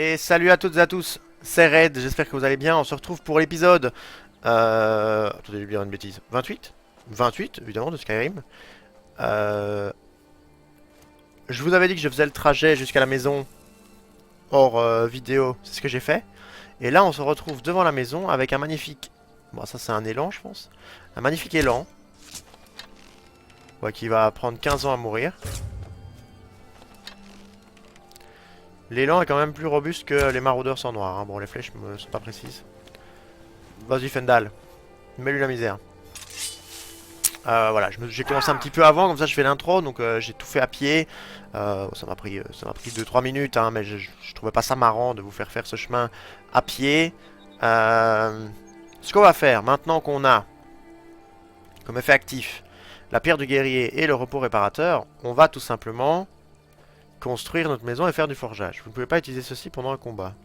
Et salut à toutes et à tous, c'est Red, j'espère que vous allez bien. On se retrouve pour l'épisode... Attendez, j'ai oublié une bêtise. 28? 28, évidemment, de Skyrim. Euh, je vous avais dit que je faisais le trajet jusqu'à la maison hors vidéo, c'est ce que j'ai fait. Et là, on se retrouve devant la maison avec un magnifique... Bon, ça c'est un élan, je pense. Un magnifique élan. Ouais, qui va prendre 15 ans à mourir. L'élan est quand même plus robuste que les maraudeurs sans noir. Hein. Bon, les flèches me sont pas précises. Vas-y, Fendal. Mets-lui la misère. Voilà, j'ai commencé un petit peu avant, comme ça je fais l'intro, donc j'ai tout fait à pied. Ça m'a pris 2-3 minutes, hein, mais je trouvais pas ça marrant de vous faire faire ce chemin à pied. Ce qu'on va faire, maintenant qu'on a comme effet actif la pierre du guerrier et le repos réparateur, on va tout simplement construire notre maison et faire du forgeage. Vous ne pouvez pas utiliser ceci pendant un combat.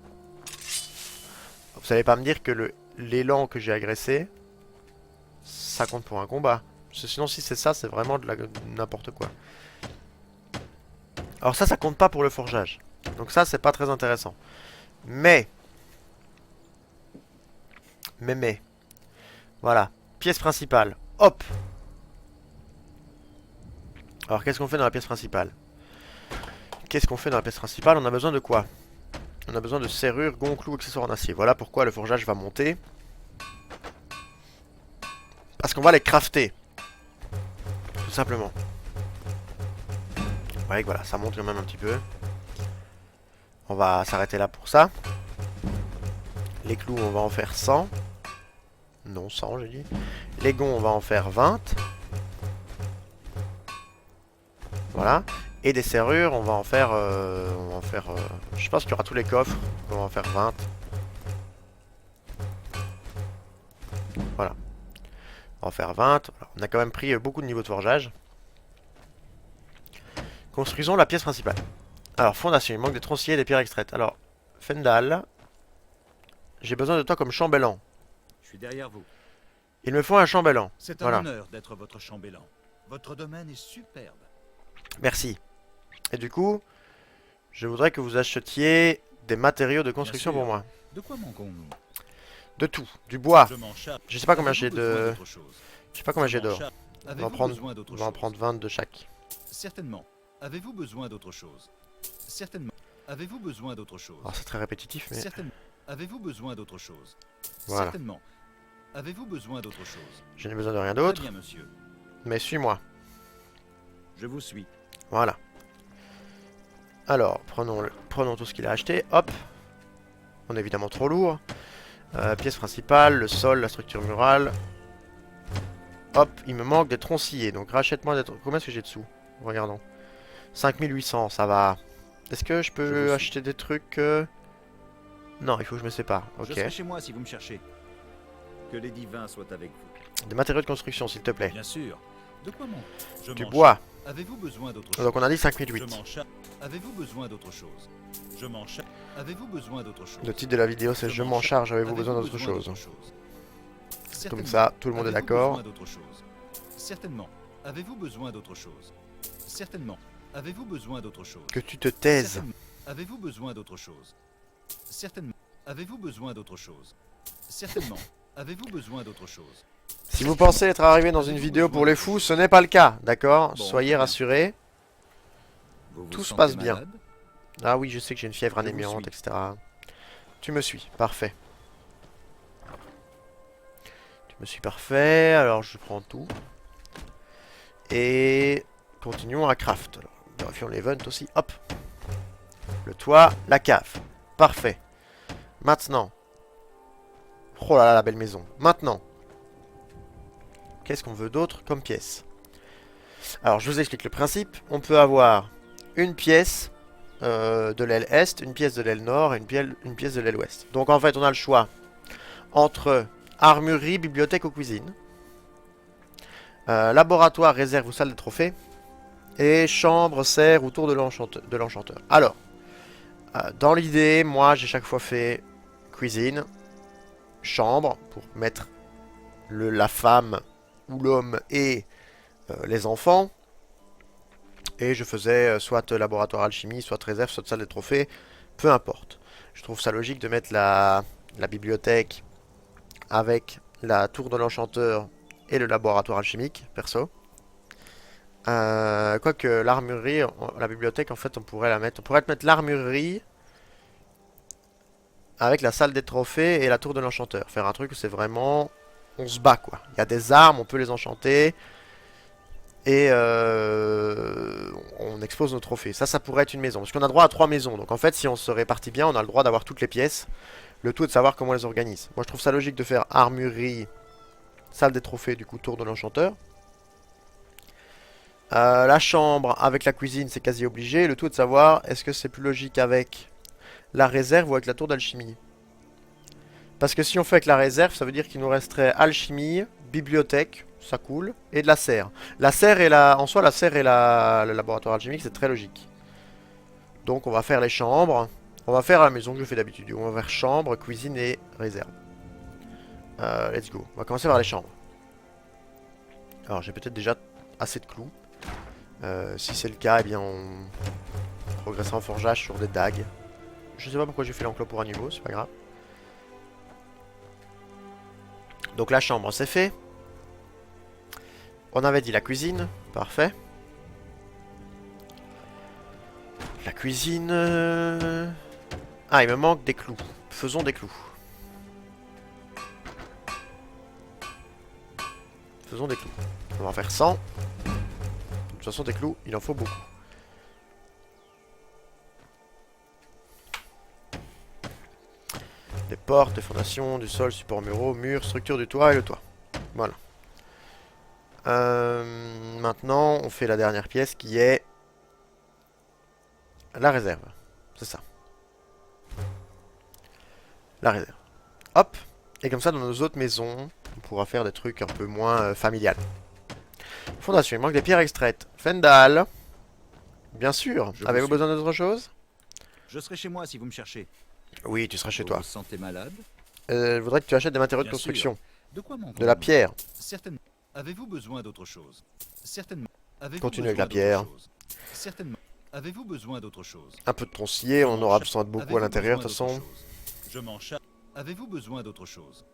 Vous savez pas me dire que l'élan que j'ai agressé, ça compte pour un combat. Sinon, si c'est ça, c'est vraiment de n'importe quoi. Alors ça compte pas pour le forgeage. Donc ça, c'est pas très intéressant. Mais... Voilà. Pièce principale. Hop. Alors, qu'est-ce qu'on fait dans la pièce principale? On a besoin de quoi? On a besoin de serrures, gonds, clous, accessoires en acier. Voilà pourquoi le forgeage va monter. Parce qu'on va les crafter. Tout simplement. Ouais, voilà, ça monte quand même un petit peu. On va s'arrêter là pour ça. Les clous, on va en faire 100. Non, 100, j'ai dit. Les gonds, on va en faire 20. Voilà. Et des serrures, on va en faire... je pense qu'il y aura tous les coffres. On va en faire 20. Voilà. On va en faire 20. On a quand même pris beaucoup de niveaux de forgeage. Construisons la pièce principale. Alors, fondation. Il manque des tronçons et des pierres extraites. Alors, Fendal, j'ai besoin de toi comme chambellan. Je suis derrière vous. Il me faut un chambellan. C'est un Voilà. honneur d'être votre chambellan. Votre domaine est superbe. Merci. Et du coup, je voudrais que vous achetiez des matériaux de construction Bien sûr. pour moi. De quoi manquons-nous? De tout. Du bois. Je m'en charge. Je sais pas combien j'ai Avez-vous besoin de... d'autre chose? Je sais pas combien Je j'ai m'en d'or. charge. On va en Avez-vous prendre... besoin d'autre On va en chose? prendre 20 de chaque. Certainement. Avez-vous besoin d'autre chose? Certainement. Avez-vous besoin d'autre chose? Alors c'est très répétitif, mais... Certainement. Avez-vous besoin d'autre chose? Voilà. Certainement. Avez-vous besoin d'autre chose? Je n'ai besoin de rien Très d'autre. bien, monsieur. Mais suis-moi. Je vous suis. Voilà. Alors, prenons tout ce qu'il a acheté. Hop. On est évidemment trop lourd. Pièce principale, le sol, la structure murale. Hop, il me manque des troncs sciés. Donc rachète-moi des troncs. Combien est-ce que j'ai dessous? Regardons. 5800, ça va. Est-ce que je peux acheter des trucs Non, il faut que je me sépare. Je Ok. serai chez moi si vous me cherchez. Que les divins soient avec vous. Des matériaux de construction, s'il te plaît. Bien sûr. De quoi manque? Je Du m'en bois. charge. Avez-vous besoin d'autre chose? Donc on a dit Je 5008. m'en charge. Avez-vous besoin d'autre chose? Je m'en charge. Avez-vous besoin d'autre chose? Le titre de la vidéo, c'est Je m'en charge, avez-vous besoin d'autre chose? Comme Certainement. ça, tout le monde est Avez-vous d'accord. besoin d'autre chose? Certainement. Avez-vous besoin d'autre chose? Certainement. Avez-vous besoin d'autre chose? Que tu te taises. Certainement. Avez-vous besoin d'autre chose? Certainement. Avez-vous besoin d'autre chose? Certainement. Avez-vous besoin d'autre chose? Si vous pensez être arrivé dans une vidéo pour les fous, ce n'est pas le cas, d'accord? Bon, Soyez très bien. rassurés. Vous vous Tout se sentez passe bien. malade? Ah oui, je sais que j'ai une fièvre Je vous anémiante, suis. etc. Tu me suis, parfait. Tu me suis parfait, alors je prends tout. Et continuons à craft. Alors, vérifions l'event aussi, hop. Le toit, la cave. Parfait. Maintenant. Oh là là, la belle maison. Maintenant. Qu'est-ce qu'on veut d'autre comme pièce? Alors, je vous explique le principe. On peut avoir une pièce de l'aile Est, une pièce de l'aile Nord et une pièce de l'aile Ouest. Donc, en fait, on a le choix entre armurerie, bibliothèque ou cuisine. Laboratoire, réserve ou salle de trophées. Et chambre, serre ou tour de l'enchanteur. Alors, dans l'idée, moi, j'ai chaque fois fait cuisine, chambre, pour mettre la femme ou l'homme et les enfants. Et je faisais soit laboratoire alchimie, soit réserve, soit salle des trophées, peu importe. Je trouve ça logique de mettre la bibliothèque avec la tour de l'enchanteur et le laboratoire alchimique, perso. Quoique l'armurerie, la bibliothèque, en fait, on pourrait la mettre. On pourrait mettre l'armurerie avec la salle des trophées et la tour de l'enchanteur. Faire un truc où c'est vraiment... On se bat, quoi. Il y a des armes, on peut les enchanter. Et on expose nos trophées. Ça pourrait être une maison. Parce qu'on a droit à 3 maisons. Donc en fait, si on se répartit bien, on a le droit d'avoir toutes les pièces. Le tout est de savoir comment on les organise. Moi, je trouve ça logique de faire armurerie, salle des trophées, du coup, tour de l'enchanteur. La chambre avec la cuisine, c'est quasi obligé. Le tout est de savoir, est-ce que c'est plus logique avec la réserve ou avec la tour d'alchimie? Parce que si on fait avec la réserve, ça veut dire qu'il nous resterait alchimie, bibliothèque, ça coule, et de la serre. La serre et en soi, la serre et le laboratoire alchimique, c'est très logique. Donc on va faire les chambres. On va faire à la maison que je fais d'habitude. On va faire chambre, cuisine et réserve. Let's go. On va commencer par les chambres. Alors j'ai peut-être déjà assez de clous. Si c'est le cas, eh bien on progressera en forgeage sur des dagues. Je sais pas pourquoi j'ai fait l'enclos pour un niveau, c'est pas grave. Donc la chambre, c'est fait. On avait dit la cuisine, parfait. La cuisine... Ah, il me manque des clous. Faisons des clous. Faisons des clous. On va en faire 100. De toute façon, des clous, il en faut beaucoup. Des portes, des fondations, du sol, support muraux, murs, structure du toit et le toit. Voilà. Maintenant, on fait la dernière pièce qui est la réserve. C'est ça. La réserve. Hop. Et comme ça, dans nos autres maisons, on pourra faire des trucs un peu moins familiales. Fondation, il manque des pierres extraites. Fendal. Bien sûr. Avez-vous besoin d'autre chose? Je serai chez moi si vous me cherchez. Oui, tu seras chez Vous toi. vous sentez malade? Je voudrais que tu achètes des matériaux de Bien construction. De quoi manque-t-on? De la pierre. Certainement. Avez-vous besoin d'autre chose? Certainement. Avez-vous Continue avec besoin la pierre. d'autre chose? Certainement. Avez-vous besoin d'autre chose? Un peu de tronçier, on en aura besoin de beaucoup à l'intérieur de toute façon. Je m'en charge. Avez-vous besoin d'autre chose?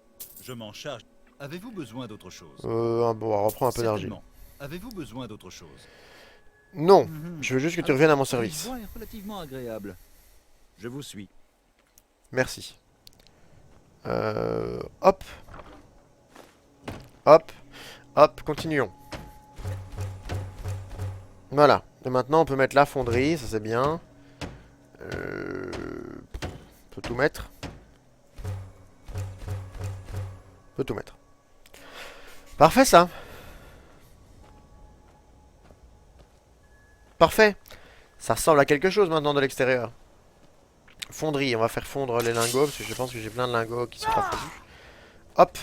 Je m'en charge. Avez-vous besoin d'autre chose? Bon, on reprend un peu d'argile. Certainement. Avez-vous besoin d'autre chose? Non, je veux juste que tu reviennes à mon service. Le bois est relativement agréable. Je vous suis. Merci. Hop. Hop. Hop, continuons. Voilà. Et maintenant, on peut mettre la fonderie, ça c'est bien. On peut tout mettre. On peut tout mettre. Parfait, ça. Parfait. Ça ressemble à quelque chose maintenant de l'extérieur. Fonderie, on va faire fondre les lingots, parce que je pense que j'ai plein de lingots qui sont pas fondus. Hop.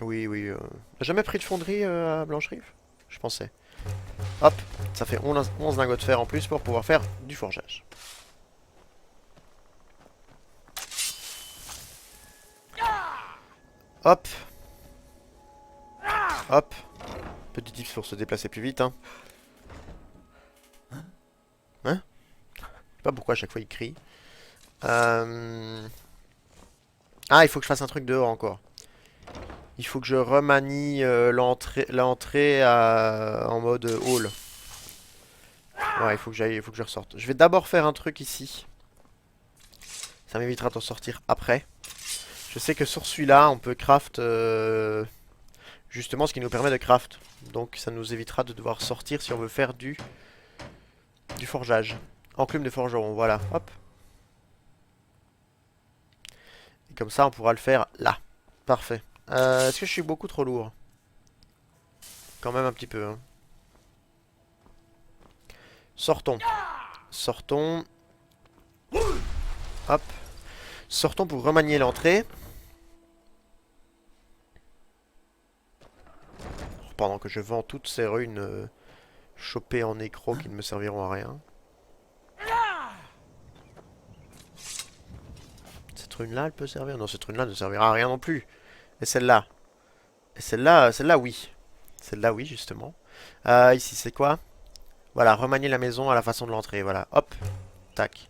Oui, oui. T'as jamais pris de fonderie à Blancherive? Je pensais. Hop. Ça fait 11 lingots de fer en plus pour pouvoir faire du forgeage. Hop. Hop. Petit tips pour se déplacer plus vite, hein. Hein? Je sais pas pourquoi à chaque fois il crie. Ah, il faut que je fasse un truc dehors encore. Il faut que je remanie l'entrée en mode hall. Ouais, il faut que je ressorte. Je vais d'abord faire un truc ici. Ça m'évitera d'en sortir après. Je sais que sur celui-là, on peut craft justement ce qui nous permet de craft. Donc ça nous évitera de devoir sortir si on veut faire du forgeage. Enclume de forgeron, voilà. Hop. Et comme ça, on pourra le faire là. Parfait. Est-ce que je suis beaucoup trop lourd? Quand même un petit peu. Hein. Sortons. Sortons. Hop. Sortons pour remanier l'entrée. Pendant que je vends toutes ces runes chopées en écro qui ne me serviront à rien. Cette rune-là, elle peut servir? Non, cette rune-là ne servira à rien non plus. Et celle-là? Et celle-là, oui. Celle-là, oui, justement. Ici, c'est quoi? Voilà, remanier la maison à la façon de l'entrée. Voilà, hop, tac.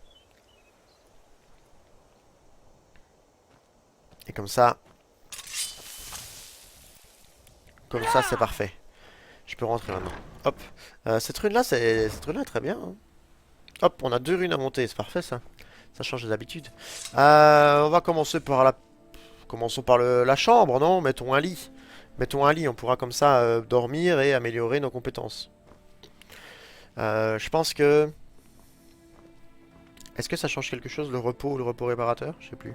Et comme ça c'est parfait. Je peux rentrer maintenant. Hop. Cette rune-là, cette rune-là est très bien, hein. Hop, on a 2 runes à monter, c'est parfait ça. Ça change d'habitude. On va commencer par la... Commençons par la chambre, non? Mettons un lit. Mettons un lit, on pourra comme ça dormir et améliorer nos compétences. Je pense que... Est-ce que ça change quelque chose, le repos ou le repos réparateur? Je sais plus.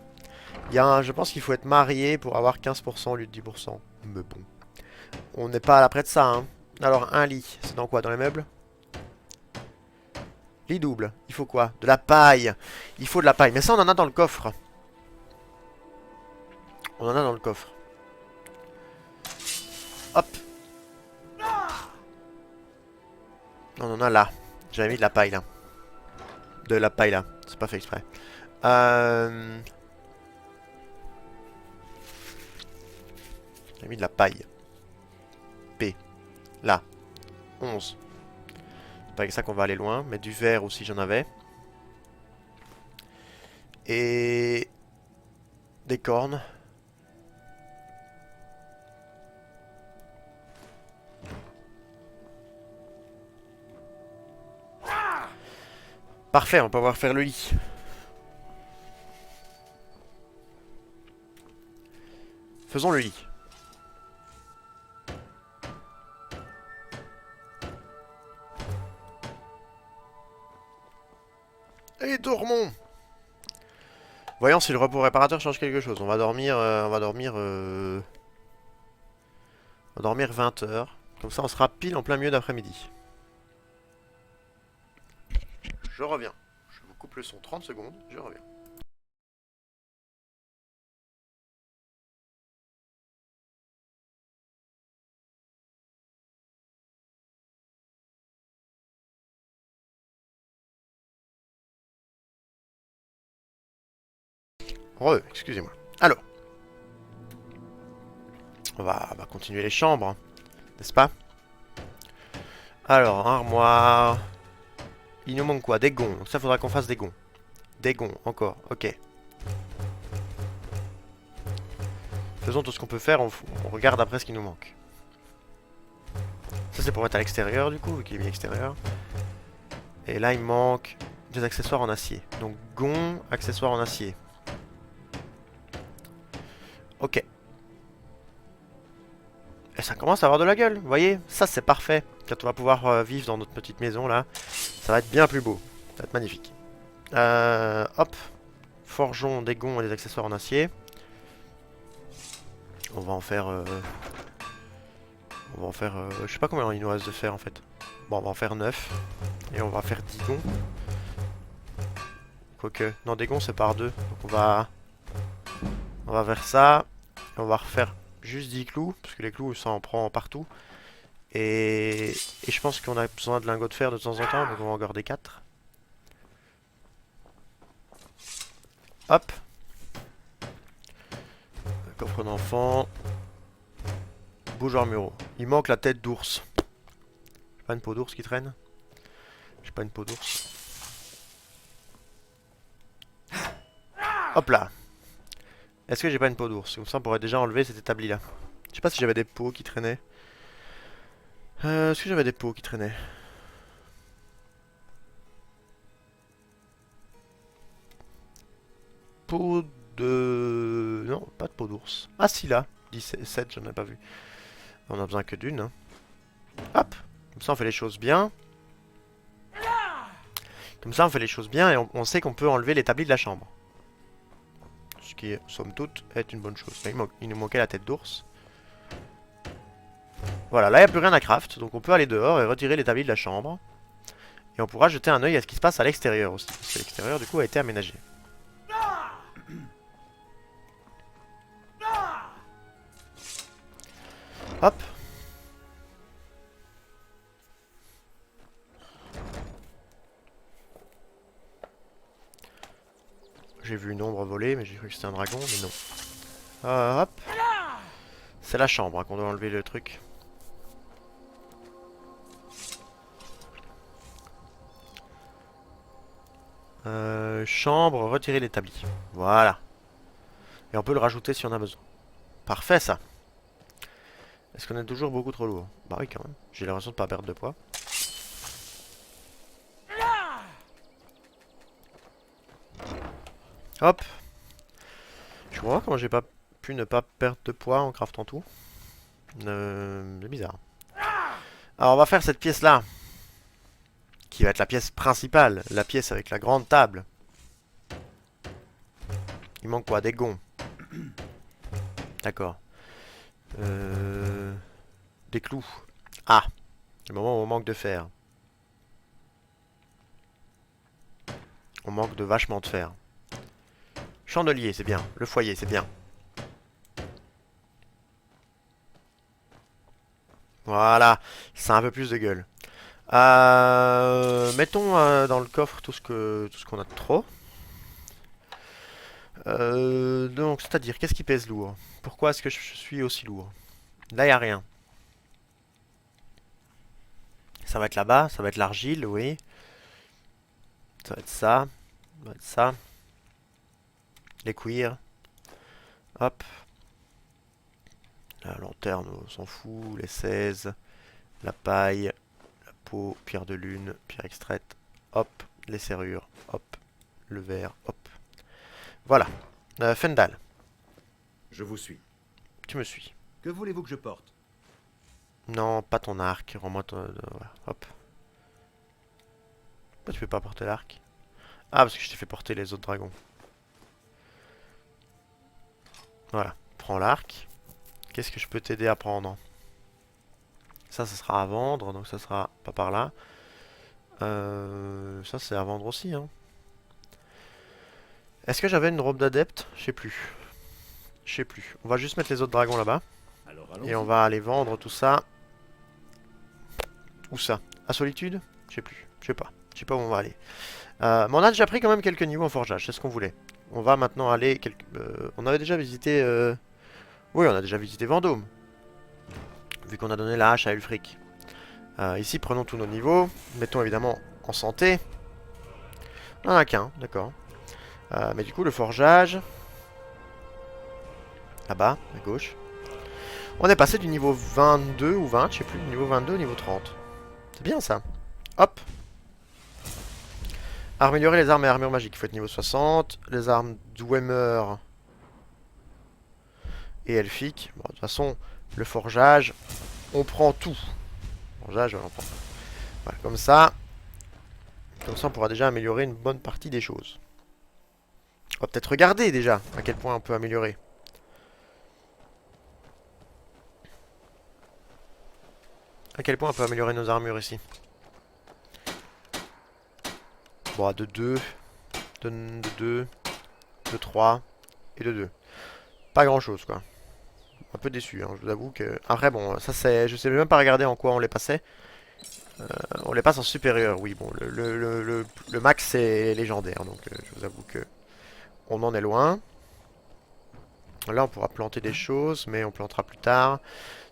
Je pense qu'il faut être marié pour avoir 15% au lieu de 10%. Mais bon. On n'est pas à l'après de ça, hein. Alors, un lit, c'est dans quoi? Dans les meubles? Lit double. Il faut quoi? De la paille. Il faut de la paille. Mais ça, on en a dans le coffre. On en a dans le coffre. Hop. On en a là. J'avais mis de la paille là. De la paille là. C'est pas fait exprès. J'ai mis de la paille. P. Là. 11. C'est pas avec ça qu'on va aller loin. Mais du verre aussi, j'en avais. Et... Des cornes. Parfait, on va pouvoir faire le lit. Faisons le lit. Et dormons. Voyons si le repos réparateur change quelque chose. On va dormir, on va dormir 20 heures. Comme ça, on sera pile en plein milieu d'après-midi. Je reviens. Je vous coupe le son 30 secondes. Je reviens. Excusez-moi. Alors, on va continuer les chambres, n'est-ce pas? Alors, armoire. Il nous manque quoi? Des gonds. Donc ça, faudra qu'on fasse des gonds. Des gonds, encore. Ok. Faisons tout ce qu'on peut faire. On regarde après ce qui nous manque. Ça, c'est pour mettre à l'extérieur, du coup, vu qu'il est mis extérieur. Et là, il manque des accessoires en acier. Donc, gonds, accessoires en acier. Ok. Et ça commence à avoir de la gueule, vous voyez? Ça, c'est parfait. Quand on va pouvoir vivre dans notre petite maison, là, ça va être bien plus beau. Ça va être magnifique. Hop. Forgeons des gonds et des accessoires en acier. On va en faire... je sais pas combien il nous reste de faire, en fait. Bon, on va en faire 9. Et on va faire 10 gonds. Quoique... Non, des gonds, c'est par 2. Donc on va... On va faire ça. Et on va refaire juste 10 clous. Parce que les clous, ça en prend partout. Et je pense qu'on a besoin de lingots de fer de temps en temps. Donc on va en garder 4. Hop. Coffre d'enfant. Bougeoir muraux. Il manque la tête d'ours. J'ai pas une peau d'ours qui traîne? J'ai pas une peau d'ours. Hop là. Est-ce que j'ai pas une peau d'ours? Comme ça on pourrait déjà enlever cet établi là. Je sais pas si j'avais des peaux qui traînaient. Est-ce que j'avais des peaux qui traînaient? Peau de... Non, pas de peau d'ours. Ah si là. 17, j'en ai pas vu. On a besoin que d'une, hein. Hop. Comme ça on fait les choses bien. Comme ça on fait les choses bien et on sait qu'on peut enlever l'établi de la chambre. Ce qui, somme toute, est une bonne chose. Il nous manquait la tête d'ours. Voilà, là il n'y a plus rien à craft. Donc on peut aller dehors et retirer l'établi de la chambre. Et on pourra jeter un œil à ce qui se passe à l'extérieur aussi. Parce que l'extérieur du coup a été aménagé. Hop. J'ai vu une ombre voler, mais j'ai cru que c'était un dragon, mais non. Hop. C'est la chambre hein, qu'on doit enlever le truc. Chambre, retirer l'établi. Voilà. Et on peut le rajouter si on a besoin. Parfait ça. Est-ce qu'on est toujours beaucoup trop lourd? Bah oui quand même. J'ai l'impression de pas perdre de poids. Hop. Je comprends comment j'ai pas pu ne pas perdre de poids en craftant tout. C'est bizarre. Alors on va faire cette pièce là. Qui va être la pièce principale. La pièce avec la grande table. Il manque quoi? Des gonds. D'accord. Des clous. Ah. Le moment où on manque de fer. On manque de vachement de fer. Chandelier, c'est bien. Le foyer, c'est bien. Voilà. Ça a un peu plus de gueule. Mettons dans le coffre tout ce qu'on a de trop. Donc, c'est-à-dire, qu'est-ce qui pèse lourd? Pourquoi est-ce que je suis aussi lourd? Là, il n'y a rien. Ça va être là-bas, ça va être l'argile, oui. Ça va être ça. Ça va être ça. Les cuirs. Hop. La lanterne, on s'en fout. Les 16. La paille. La peau. Pierre de lune. Pierre extraite. Hop. Les serrures. Hop. Le verre. Hop. Voilà. Fendal, Je vous suis. tu me suis. Que voulez-vous que je porte? Non, pas ton arc. Rends-moi ton... voilà. Hop. Pourquoi tu peux pas porter l'arc? Ah, parce que je t'ai fait porter les autres dragons. Voilà. Prends l'arc. Qu'est-ce que je peux t'aider à prendre? Ça sera à vendre, donc ça sera pas par là. Ça, c'est à vendre aussi, hein. Est-ce que j'avais une robe d'adepte? Je sais plus. Je sais plus. On va juste mettre les autres dragons là-bas. Alors Et on allons-y. va aller vendre tout ça. Où ça? À Solitude? Je sais plus. Je sais pas. Je sais pas où on va aller. Mais on a déjà pris quand même quelques niveaux en forgeage. C'est ce qu'on voulait. On va maintenant aller... on avait déjà visité... Oui, on a déjà visité Vendôme. Vu qu'on a donné la hache à Ulfric. Ici, prenons tous nos niveaux. Mettons évidemment en santé. On en a qu'un, d'accord. Mais du coup, le forgeage... Là-bas, à gauche. On est passé du niveau 22 ou 20, je sais plus, du niveau 22 au niveau 30. C'est bien ça. Hop. Améliorer les armes et armures magiques. Il faut être niveau 60. Les armes Dwemer et elfiques. Bon, de toute façon, le forgeage, on prend tout. Forgeage, on prend. Voilà, comme ça. Comme ça, on pourra déjà améliorer une bonne partie des choses. On va peut-être regarder déjà à quel point on peut améliorer. À quel point on peut améliorer nos armures ici. Bon, de 2, de 2, de 3 et de 2. Pas grand-chose, quoi. Un peu déçu, hein, je vous avoue que... Après, bon, ça c'est... Je sais même pas regarder en quoi on les passait. On les passe en supérieur, oui, bon, le max c'est légendaire, donc je vous avoue que on en est loin. Là on pourra planter des choses, mais on plantera plus tard.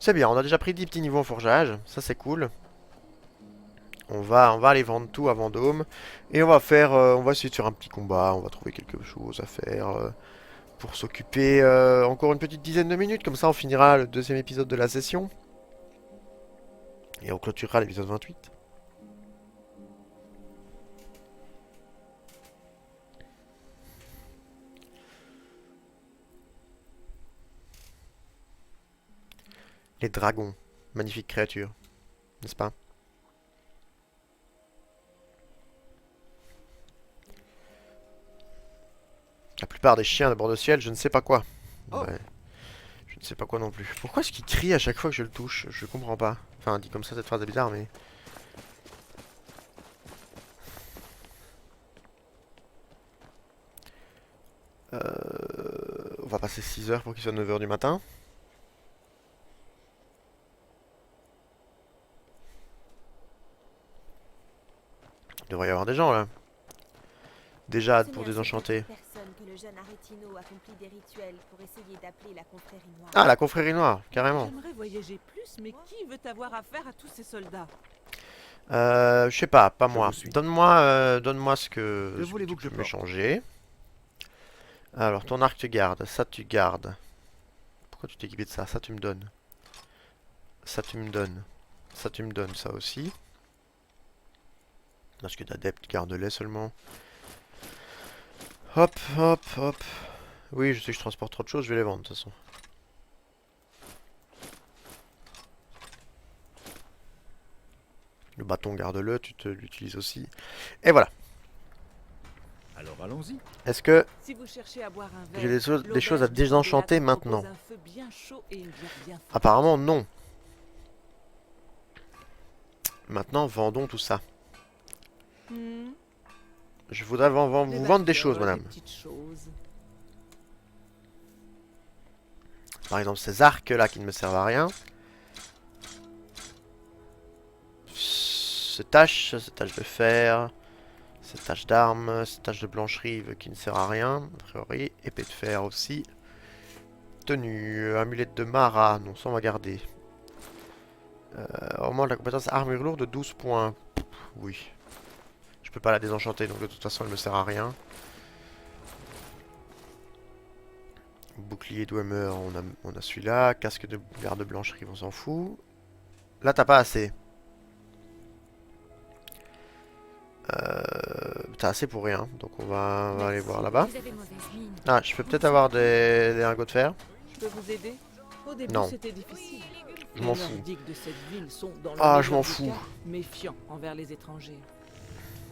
C'est bien, on a déjà pris 10 petits niveaux en forgeage, ça c'est cool. On va aller vendre tout à Vendôme. Et on va faire, on va essayer de faire un petit combat, on va trouver quelque chose à faire pour s'occuper encore une petite dizaine de minutes, comme ça on finira le deuxième épisode de la session. Et on clôturera l'épisode 28. Les dragons. Magnifique créature. N'est-ce pas? La plupart des chiens de bord de ciel, je ne sais pas quoi. Oh, Ouais, je ne sais pas quoi non plus. Pourquoi est-ce qu'il crie à chaque fois que je le touche? Je comprends pas. Enfin, dit comme ça, cette phrase est bizarre, mais... On va passer 6 heures pour qu'il soit 9 heures du matin. Il devrait y avoir des gens, là. Déjà, Ce pour n'est à cette désenchanter. petite personne que le jeune Aretino accomplit des rituels pour essayer d'appeler la confrérie noire. Ah, la confrérie noire, carrément. J'aimerais voyager plus, mais qui veut avoir affaire à tous ces soldats? Je sais pas, pas Je moi. vous suis. Donne-moi ce que, Que ce que voulez-vous tu que je peux porte? m'échanger. Alors, ton arc tu gardes, ça tu gardes. Pourquoi tu t'es équipé de ça? Ça tu me donnes. Ça tu me donnes. Ça tu me donnes, ça aussi. Parce que d'adepte, garde-les seulement. Hop, hop, hop. Oui, je sais que je transporte trop de choses, je vais les vendre de toute façon. Le bâton, garde-le, tu te l'utilises aussi. Et voilà. Alors allons-y. Est-ce que Si vous cherchez à boire un j'ai verre, des choses à l'auberge du désenchanter Candélabre propose maintenant? un feu bien chaud et une bière bien forte. Apparemment non. Maintenant, vendons tout ça. Hmm, Je voudrais des vous vendre des belles choses, fleurs, madame. des petites choses. Par exemple, ces arcs là qui ne me servent à rien. Ces taches de fer. Ces taches d'armes. Ces taches de blancherie qui ne sert à rien. A priori, épée de fer aussi. Tenue, amulette de Mara. Non, ça on va garder. Augmente la compétence armure lourde de 12 points. Oui. Je peux pas la désenchanter, donc de toute façon elle me sert à rien. Bouclier Dwemer, on a celui-là. Casque de garde blancherie, on s'en fout. Là t'as pas assez. T'as assez pour rien, donc on va aller voir là-bas. Vous avez mauvaise mine. Ah, je peux peut-être avoir des lingots de fer. Je peux vous aider? Au début, Non. c'était difficile. Je m'en Les fous. Nordiques de cette ville sont, dans le Ah, je meilleur m'en des fous. cas, méfiants envers les étrangers.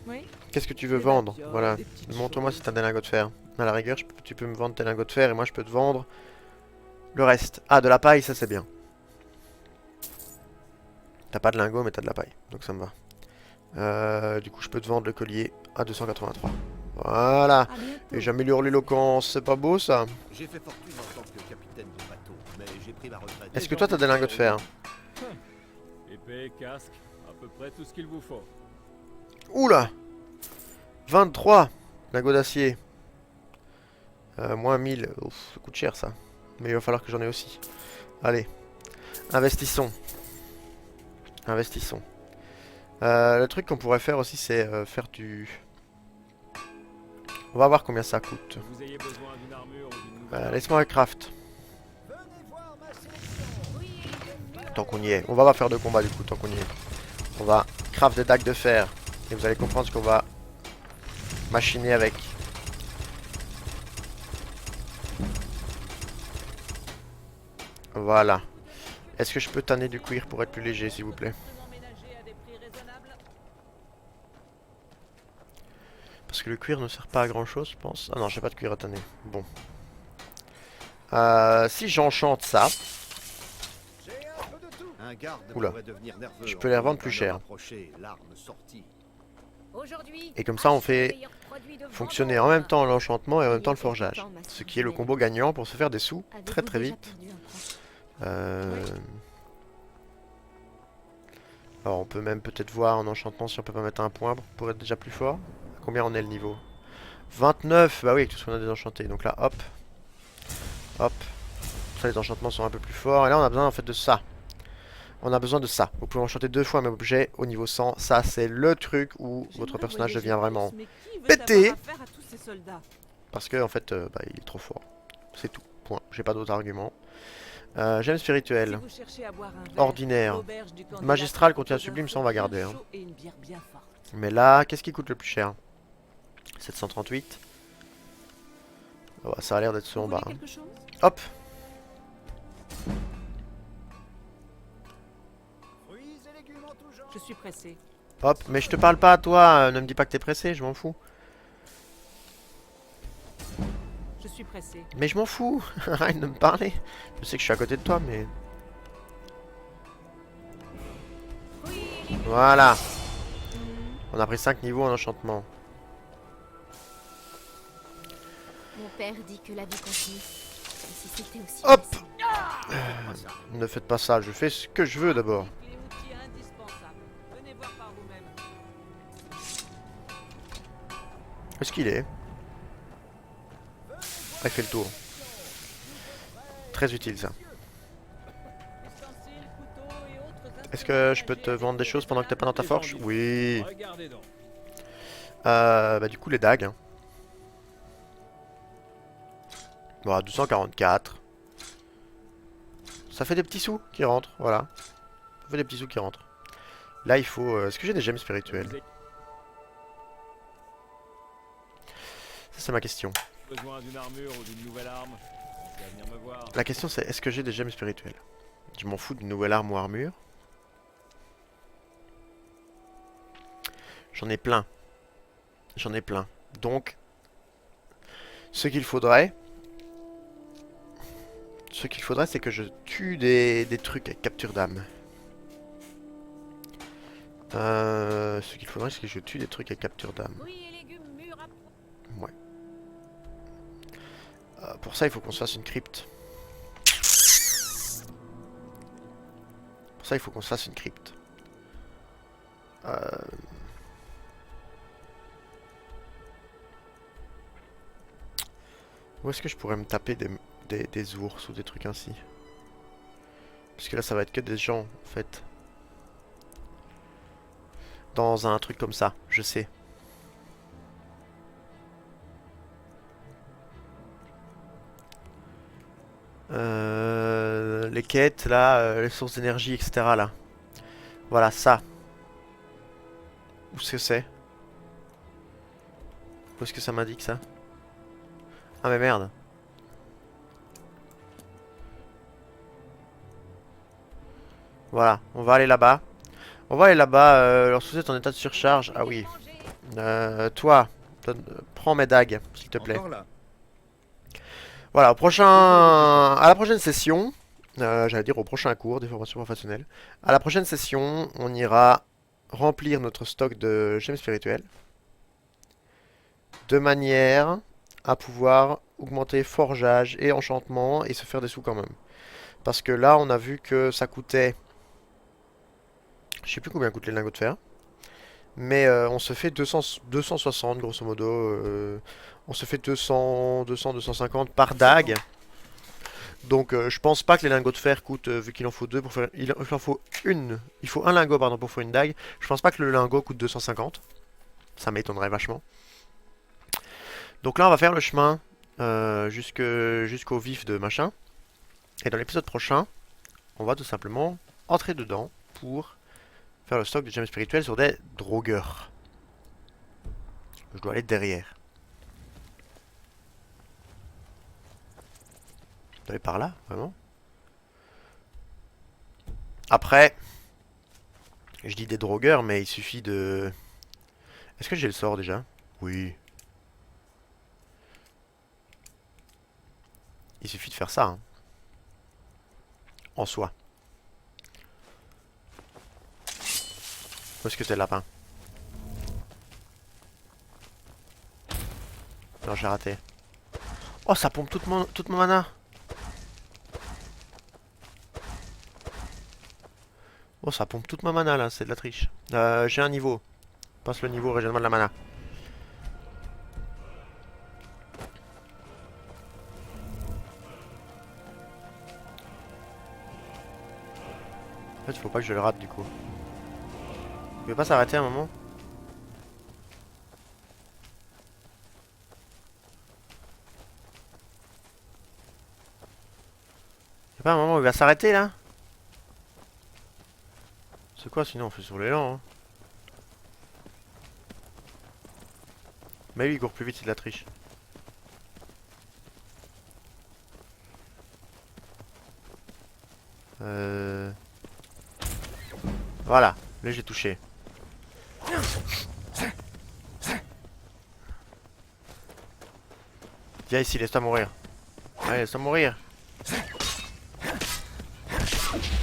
Oui. Qu'est-ce que tu veux Des vendre? babioles, Voilà. des petites Montre-moi choses. si t'as des lingots de fer. À la rigueur, tu peux me vendre tes lingots de fer et moi je peux te vendre le reste. Ah, de la paille, ça c'est bien. T'as pas de lingots, mais t'as de la paille. Donc ça me va. Du coup, je peux te vendre le collier à 283. Voilà. À bientôt. Et j'améliore l'éloquence. C'est pas beau ça? J'ai fait fortune en tant que capitaine de bateau, mais j'ai pris ma retraite. Est-ce que toi t'as des lingots de fer? Épée, casque, à peu près tout ce qu'il vous faut. Oula! 23 lingots d'acier. Moins 1000. Ouf, ça coûte cher ça. Mais il va falloir que j'en ai aussi. Allez. Investissons. Investissons. Le truc qu'on pourrait faire aussi, c'est faire du... On va voir combien ça coûte. Que vous ayez besoin d'une armure ou d'une nouvelle Laisse-moi craft. Tant qu'on y est. On va pas faire de combat du coup, tant qu'on y est. On va craft des dagues de fer. Et vous allez comprendre ce qu'on va machiner avec. Voilà. Est-ce que je peux tanner du cuir pour être plus léger, s'il vous plaît? Parce que le cuir ne sert pas à grand chose, je pense. Ah non, j'ai pas de cuir à tanner. Bon. Si j'enchante ça, Un garde Oula. pourrait devenir nerveux Je peux en les revendre voyant plus un cher. homme approcher, l'arme sortie. Aujourd'hui, et comme ça on fait meilleur produit de fonctionner Vendôme. en même temps l'enchantement et en même temps le Il y a quelque forgeage. temps, ma Ce sœur qui est le jumelle. combo gagnant pour se faire des sous Avez-vous très très déjà vite. perdu un proche? Euh, Alors on peut même peut-être voir en enchantement si on peut pas mettre un point pour être déjà plus fort. Combien on est le niveau? 29, bah oui, avec tout ce qu'on a désenchanté. Donc là, hop. Hop. Ça, les enchantements sont un peu plus forts. Et là, on a besoin en fait de ça. On a besoin de ça. Vous pouvez enchanter 2 fois un même objet au niveau 100. Ça, c'est le truc où votre J'aimerais personnage voyager devient plus, vraiment... mais qui veut pété. avoir affaire à tous ces soldats? Parce que, en fait, bah, il est trop fort. C'est tout. Point. J'ai pas d'autres arguments. Gemme spirituelle. Si vous cherchez à boire un verre, Ordinaire. l'auberge du Candélabre Magistral propose contient un sublime, ça feu on va bien garder, hein. chaud et une bière bien forte. Mais là, qu'est-ce qui coûte le plus cher? 738. Oh, bah, ça a l'air d'être ceux en Vous bas. voulez Hein. quelque chose? Hop. Je suis pressé. Hop. Mais je te parle pas à toi. Ne me dis pas que t'es pressé. Je m'en fous. Je suis pressé. Mais je m'en fous. Arrête de me parler. Je sais que je suis à côté de toi, mais... Voilà. On a pris 5 niveaux en enchantement. Mon père dit que la vie continue. Et si c'était aussi Hop. facile. Ne faites pas ça. Je fais ce que je veux d'abord. Les outils indispensables. Venez voir par vous-même. Où est-ce qu'il est? Ah, il fait le tour. Très utile ça. Ustensiles, couteaux et autres Est-ce que je peux te vendre des choses pendant que t'es pas dans ta forge? Oui. Regardez donc. Bah du coup les dagues. Hein. Bon, 244. Ça fait des petits sous qui rentrent, voilà. Ça fait des petits sous qui rentrent. Là il faut... Est-ce que j'ai des gemmes spirituelles? Ça c'est ma question. Besoin d'une armure ou d'une nouvelle arme? Tu vas venir me voir. La question c'est est-ce que j'ai des gemmes spirituelles? Je m'en fous d'une nouvelle arme ou armure. J'en ai plein. J'en ai plein. Donc, ce qu'il faudrait... Ce qu'il faudrait, c'est que je tue des trucs avec capture d'âme. Ce qu'il faudrait, c'est que je tue des trucs avec capture d'âme. Fruits et légumes mûrs à point. Ouais. Pour ça, il faut qu'on se fasse une crypte. Pour ça, il faut qu'on se fasse une crypte. Où est-ce que je pourrais me taper des ours ou des trucs ainsi? Parce que là, ça va être que des gens, en fait. Dans un truc comme ça, je sais. Les quêtes, là, les sources d'énergie, etc. là. Voilà, ça. Où est-ce que c'est? Où est-ce que ça m'indique ça? Ah mais merde. Voilà, on va aller là-bas. On va aller là-bas, lorsque vous êtes en état de surcharge. Ah oui. Toi, prends mes dagues, s'il te plaît. Encore là. Voilà, à la prochaine session, j'allais dire au prochain cours des formations professionnelles. À la prochaine session, on ira remplir notre stock de gemmes spirituelles. De manière à pouvoir augmenter forgeage et enchantement et se faire des sous quand même. Parce que là, on a vu que ça coûtait... Je sais plus combien coûtent les lingots de fer. Mais on se fait 260 grosso modo. On se fait 250 par dague. Donc je pense pas que les lingots de fer coûtent, vu qu'il en faut deux pour faire... Il en faut une. Il faut un lingot pardon pour faire une dague. Je pense pas que le lingot coûte 250. Ça m'étonnerait vachement. Donc là on va faire le chemin jusqu'au vif de machin. Et dans l'épisode prochain, on va tout simplement entrer dedans pour faire le stock de gemmes spirituelles sur des drogueurs. Je dois aller derrière. Je dois aller par là, vraiment. Après, je dis des drogueurs, mais il suffit de... Est-ce que j'ai le sort déjà? Oui. Il suffit de faire ça, hein. En soi. Où est-ce que t'es le lapin? Non, j'ai raté. Oh, ça pompe toute mon mana. Oh, ça pompe toute ma mana là, c'est de la triche. J'ai un niveau. Passe le niveau, régène-moi de la mana. En fait, il faut pas que je le rate du coup. Il veut pas s'arrêter un moment? Y'a pas un moment où il va s'arrêter là? C'est quoi sinon on fait sur l'élan hein. Mais lui il court plus vite, c'est de la triche. Voilà, là j'ai touché. Viens ici, laisse-toi mourir. Allez, laisse-toi mourir.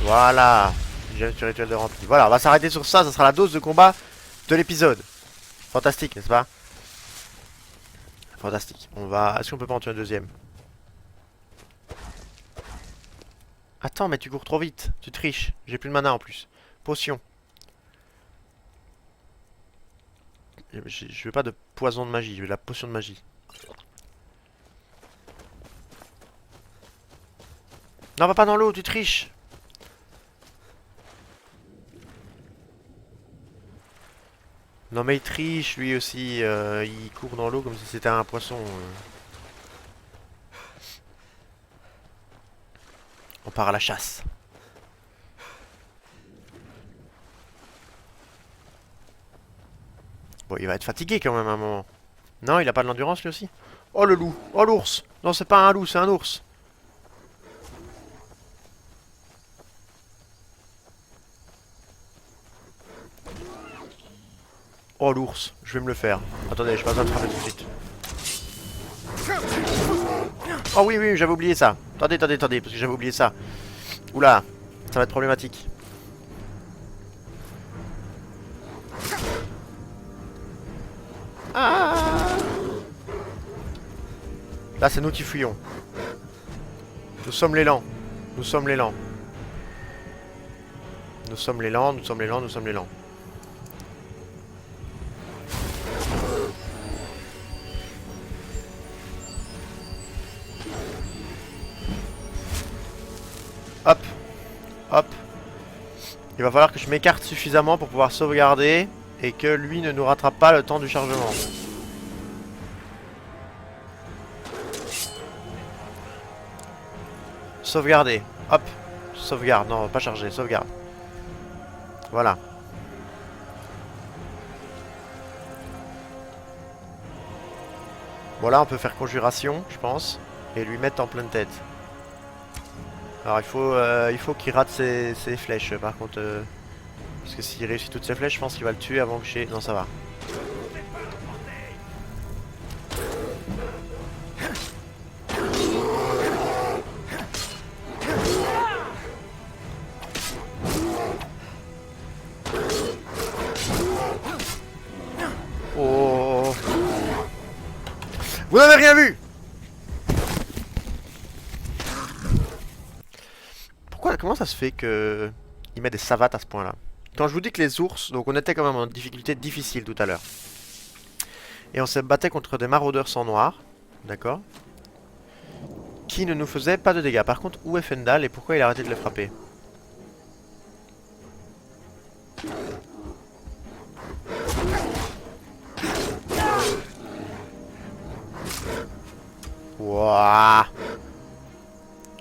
Voilà. Gemme spirituelle de rempli. Voilà, on va s'arrêter sur ça. Ça sera la dose de combat de l'épisode. Fantastique, n'est-ce pas? Fantastique. On va... Est-ce qu'on peut pas en tuer un deuxième? Attends, mais tu cours trop vite. Tu triches. J'ai plus de mana en plus. Potion. Je veux pas de poison de magie. Je veux de la potion de magie. Non, va pas dans l'eau. Tu triches. Non mais il triche lui aussi, il court dans l'eau comme si c'était un poisson. On part à la chasse. Bon, il va être fatigué quand même à un moment. Non, il a pas de l'endurance lui aussi. Oh le loup, oh l'ours. Non, c'est pas un loup, c'est un ours. Oh l'ours, je vais me le faire. Attendez, je passe à frapper tout de suite. Oh oui, oui, j'avais oublié ça. Attendez, attendez, attendez, parce que j'avais oublié ça. Oula, ça va être problématique. Ah! Là, c'est nous qui fuyons. Nous sommes les lents. Nous sommes les lents. Nous sommes les lents, nous sommes les lents, nous sommes les lents. Hop. Hop. Il va falloir que je m'écarte suffisamment pour pouvoir sauvegarder et que lui ne nous rattrape pas le temps du chargement. Sauvegarder. Hop. Sauvegarde. Non, pas charger. Sauvegarde. Voilà. Bon là on peut faire conjuration, je pense. Et lui mettre en pleine tête. Alors il faut qu'il rate ses flèches par contre. Parce que s'il réussit toutes ses flèches, je pense qu'il va le tuer avant que j'ai... Non ça va. Oh. Vous n'avez rien vu. Comment ça se fait que il met des savates à ce point là? Quand je vous dis que les ours, donc on était quand même en difficulté difficile tout à l'heure. Et on se battait contre des maraudeurs sang noir, d'accord? Qui ne nous faisaient pas de dégâts. Par contre, où est Fendal et pourquoi il a arrêté de les frapper? Wouah.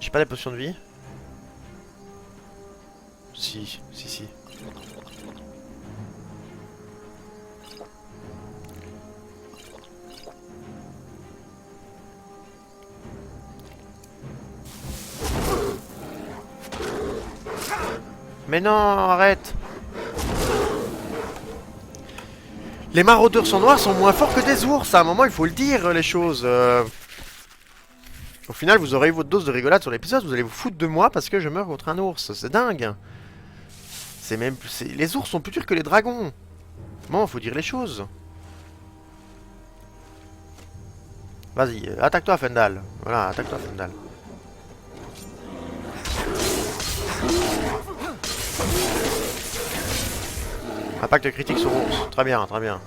J'ai pas des potions de vie? Si, si, si. Mais non, arrête. Les maraudeurs sang noirs sont moins forts que des ours. À un moment, il faut le dire, les choses. Au final, vous aurez eu votre dose de rigolade sur l'épisode. Vous allez vous foutre de moi parce que je meurs contre un ours. C'est dingue. C'est même... Les ours sont plus durs que les dragons. Bon, faut dire les choses. Vas-y, attaque-toi, Fendal. Voilà, attaque-toi, Fendal. Impact critique sur ours. Très bien, très bien.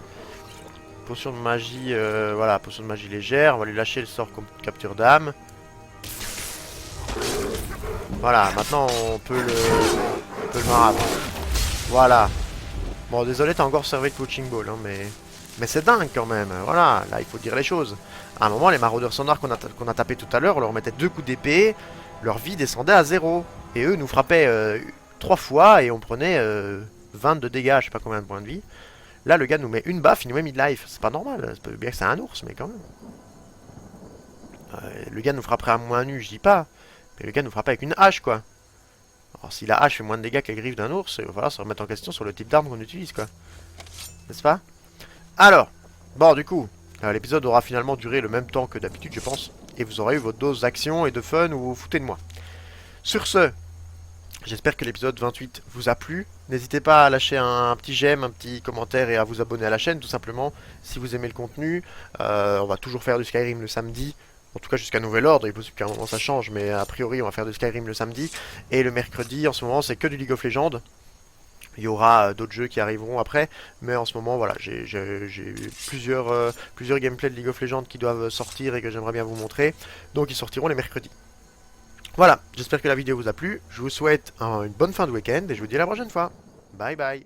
Potion de magie, voilà, potion de magie légère. On va lui lâcher le sort comme capture d'âme. Voilà, maintenant on peut le marâtre. Voilà. Bon, désolé, t'as encore servi de coaching ball, hein, mais c'est dingue quand même. Voilà, là il faut dire les choses. À un moment, les maraudeurs sonars qu'on a tapé tout à l'heure, on leur mettait 2 coups d'épée, leur vie descendait à 0. Et eux nous frappaient 3 fois et on prenait 20 de dégâts, je sais pas combien de points de vie. Là, le gars nous met une baffe, il nous met mid-life. C'est pas normal, c'est pas bien que c'est un ours, mais quand même. Le gars nous frapperait à moins nu, je dis pas. Mais le gars nous frappe avec une hache, quoi. Alors, si la hache fait moins de dégâts que la griffe d'un ours, il va falloir se remettre en question sur le type d'arme qu'on utilise, quoi. N'est-ce pas? Alors, bon, du coup, l'épisode aura finalement duré le même temps que d'habitude, je pense. Et vous aurez eu votre dose d'action et de fun où vous vous foutez de moi. Sur ce, j'espère que l'épisode 28 vous a plu. N'hésitez pas à lâcher un petit j'aime, un petit commentaire et à vous abonner à la chaîne, tout simplement, si vous aimez le contenu. On va toujours faire du Skyrim le samedi. En tout cas jusqu'à nouvel ordre, il est possible qu'à un moment ça change, mais a priori on va faire du Skyrim le samedi. Et le mercredi, en ce moment, c'est que du League of Legends. Il y aura d'autres jeux qui arriveront après, mais en ce moment, voilà, j'ai plusieurs gameplays de League of Legends qui doivent sortir et que j'aimerais bien vous montrer. Donc ils sortiront les mercredis. Voilà, j'espère que la vidéo vous a plu. Je vous souhaite une bonne fin de week-end et je vous dis à la prochaine fois. Bye bye.